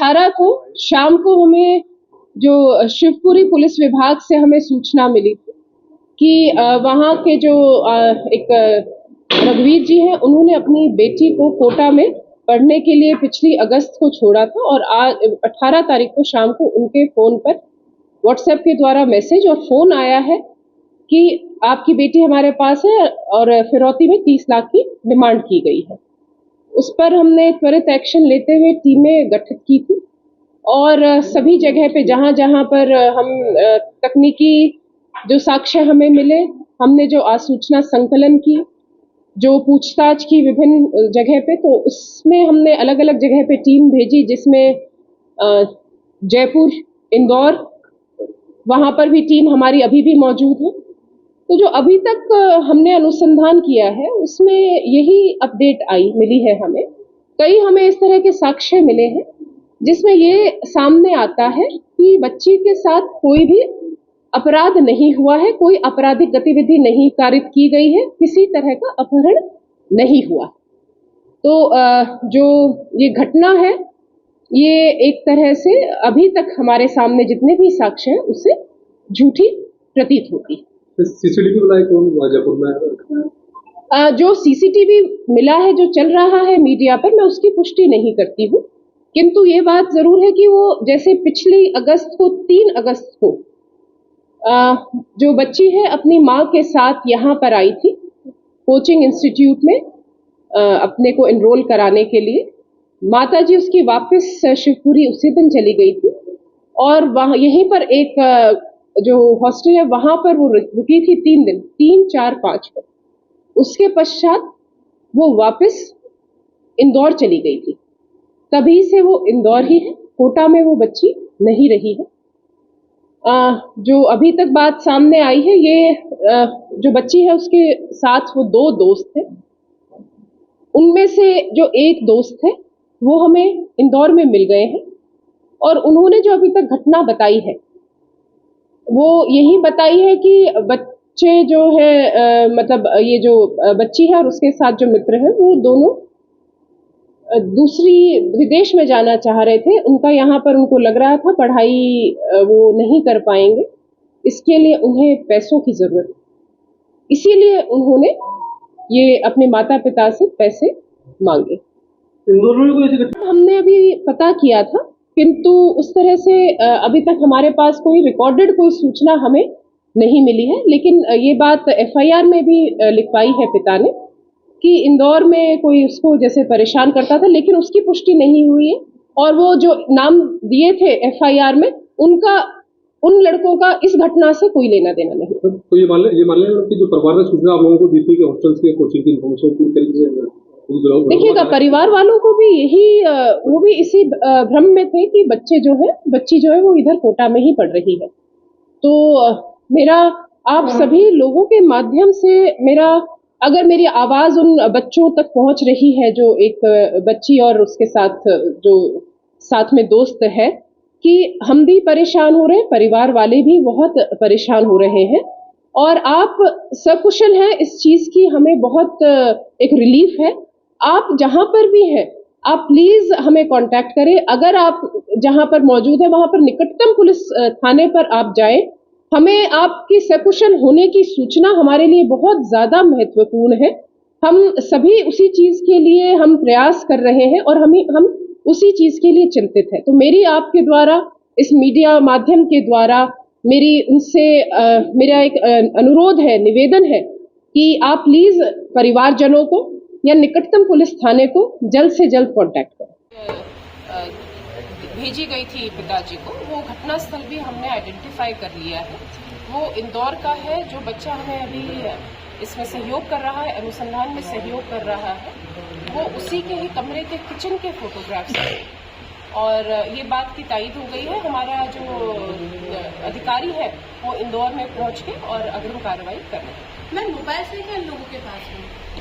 18 को शाम को हमें जो शिवपुरी पुलिस विभाग से हमें सूचना मिली थी कि वहाँ के जो एक रघुवीर जी हैं, उन्होंने अपनी बेटी को कोटा में पढ़ने के लिए पिछली अगस्त को छोड़ा था और आज 18 तारीख को शाम को उनके फोन पर व्हाट्सएप के द्वारा मैसेज और फोन आया है कि आपकी बेटी हमारे पास है और फिरौती में 30 लाख की डिमांड की गई है। उस पर हमने त्वरित एक्शन लेते हुए टीमें गठित की थी और सभी जगह पे जहां जहां पर हम तकनीकी जो साक्ष्य हमें मिले, हमने जो आसूचना संकलन की, जो पूछताछ की विभिन्न जगह पे, तो उसमें हमने अलग अलग जगह पे टीम भेजी, जिसमें जयपुर, इंदौर, वहां पर भी टीम हमारी अभी भी मौजूद है। तो जो अभी तक हमने अनुसंधान किया है उसमें यही अपडेट मिली है हमें। कई हमें इस तरह के साक्ष्य मिले हैं जिसमें ये सामने आता है कि बच्ची के साथ कोई भी अपराध नहीं हुआ है, कोई आपराधिक गतिविधि नहीं कारित की गई है, किसी तरह का अपहरण नहीं हुआ। तो जो ये घटना है ये एक तरह से अभी तक हमारे सामने जितने भी साक्ष्य हैं उससे झूठी प्रतीत होती है। सीसीटीवी मिला है कौन जयपुर में? जो सीसीटीवी मिला है, जो चल रहा है मीडिया पर, मैं उसकी पुष्टि नहीं करती हूँ, किंतु ये बात जरूर है कि वो जैसे पिछली अगस्त को 3 अगस्त को जो बच्ची है अपनी माँ के साथ यहाँ पर आई थी कोचिंग इंस्टीट्यूट में अपने को एनरोल कराने के लिए। माता जी उसकी वापस शिवपुरी उसी दिन चली गई थी और वहाँ यहीं पर एक जो हॉस्टल है वहां पर वो रुकी थी 3 दिन, 3, 4, 5 को। उसके पश्चात वो वापस इंदौर चली गई थी, तभी से वो इंदौर ही है, कोटा में वो बच्ची नहीं रही है। जो अभी तक बात सामने आई है, ये जो बच्ची है उसके साथ वो 2 दोस्त थे। उनमें से जो एक दोस्त है वो हमें इंदौर में मिल गए हैं और उन्होंने जो अभी तक घटना बताई है वो यही बताई है कि बच्चे जो है मतलब ये जो बच्ची है और उसके साथ जो मित्र है वो दोनों दूसरी विदेश में जाना चाह रहे थे। उनका यहाँ पर उनको लग रहा था पढ़ाई वो नहीं कर पाएंगे, इसके लिए उन्हें पैसों की जरूरत, इसीलिए उन्होंने ये अपने माता पिता से पैसे मांगे। हमने अभी पता किया था, किंतु उस तरह से अभी तक हमारे पास कोई रिकॉर्डेड कोई सूचना हमें नहीं मिली है। लेकिन ये बात एफआईआर में भी लिखवाई है पिता ने कि इंदौर में कोई उसको जैसे परेशान करता था, लेकिन उसकी पुष्टि नहीं हुई है और वो जो नाम दिए थे एफआईआर में उनका, उन लड़कों का इस घटना से कोई लेना देना नहीं। तो ये मान लें कि जो परिवार ने सूचना आप लोगों को दी थी कि हॉस्टल की कोचिंग की इन्फॉर्मेशन पूरी तरीके से, देखिएगा परिवार वालों को भी यही, वो भी इसी भ्रम में थे कि बच्ची जो है वो इधर कोटा में ही पढ़ रही है। तो मेरा आप सभी लोगों के माध्यम से अगर मेरी आवाज उन बच्चों तक पहुंच रही है, जो एक बच्ची और उसके साथ जो साथ में दोस्त है, कि हम भी परेशान हो रहे हैं, परिवार वाले भी बहुत परेशान हो रहे हैं और आप सकुशल हैं, इस चीज की हमें बहुत एक रिलीफ है। आप जहां पर भी हैं, आप प्लीज हमें कांटेक्ट करें। अगर आप जहां पर मौजूद है वहां पर निकटतम पुलिस थाने पर आप जाएं। हमें आपकी सकुशल होने की सूचना हमारे लिए बहुत ज्यादा महत्वपूर्ण है। हम सभी उसी चीज के लिए हम प्रयास कर रहे हैं और हम उसी चीज के लिए चिंतित है। तो मेरी आपके द्वारा, इस मीडिया माध्यम के द्वारा मेरा एक अनुरोध है, निवेदन है कि आप प्लीज परिवारजनों को या निकटतम पुलिस थाने को जल्द से जल्द कांटेक्ट करें। भेजी गई थी पिताजी को, वो घटना स्थल भी हमने आइडेंटिफाई कर लिया है। वो इंदौर का है। जो बच्चा हमें अभी इसमें सहयोग कर रहा है, अनुसंधान में सहयोग कर रहा है, वो उसी के ही कमरे के किचन के फोटोग्राफ्स हैं और ये बात की तायीद हो गई है। हमारा जो अधिकारी है वो इंदौर में पहुंच के और अग्रिम कार्रवाई कर रहे हैं। मैम मोबाइल से क्या लोगों के पास है?